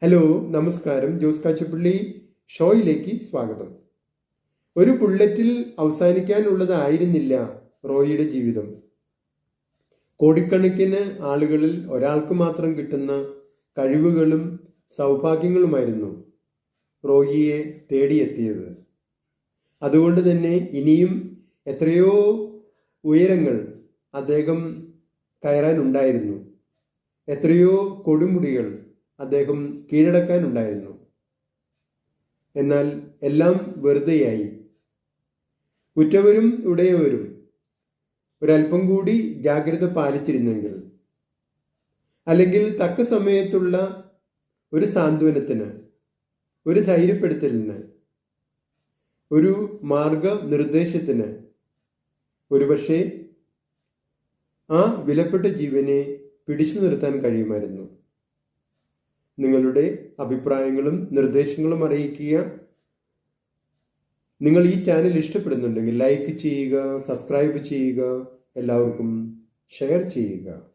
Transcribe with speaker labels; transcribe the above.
Speaker 1: Hello, നമസ്കാരം. ജോസ് കാച്ചപ്പള്ളി ഷോയിലേക്ക് സ്വാഗതം. ഒരു ബുള്ളറ്റിൽ അവസാനിക്കാനുള്ളതായിരുന്നില്ല റോയിയുടെ ജീവിതം. കോടിക്കണക്കിന് ആളുകളിൽ ഒരാൾക്ക് മാത്രം കിട്ടുന്ന കഴിവുകളും സൗഭാഗ്യങ്ങളുമായിരുന്നു റോയിയെ തേടിയെത്തിയത്. അതുകൊണ്ട് തന്നെ ഇനിയും എത്രയോ ഉയരങ്ങൾ അദ്ദേഹം കയറാനുണ്ടായിരുന്നു. എത്രയോ കൊടുമുടികൾ അദ്ദേഹം കീഴടക്കാനുണ്ടായിരുന്നു. എന്നാൽ എല്ലാം വെറുതെയായി. ഉറ്റവരും ഉടയവരും ഒരല്പം കൂടി ജാഗ്രത പാലിച്ചിരുന്നെങ്കിൽ, അല്ലെങ്കിൽ തക്ക സമയത്തുള്ള ഒരു സാന്ത്വനത്തിന്, ഒരു ധൈര്യപ്പെടുത്തലിന്, ഒരു മാർഗനിർദ്ദേശത്തിന് ഒരുപക്ഷെ ആ വിലപ്പെട്ട ജീവനെ പിടിച്ചു നിർത്താൻ കഴിയുമായിരുന്നു. നിങ്ങളുടെ അഭിപ്രായങ്ങളും നിർദ്ദേശങ്ങളും അറിയിക്കുക. നിങ്ങൾ ഈ ചാനൽ ഇഷ്ടപ്പെടുന്നുണ്ടെങ്കിൽ ലൈക്ക് ചെയ്യുക, സബ്സ്ക്രൈബ് ചെയ്യുക, എല്ലാവർക്കും ഷെയർ ചെയ്യുക.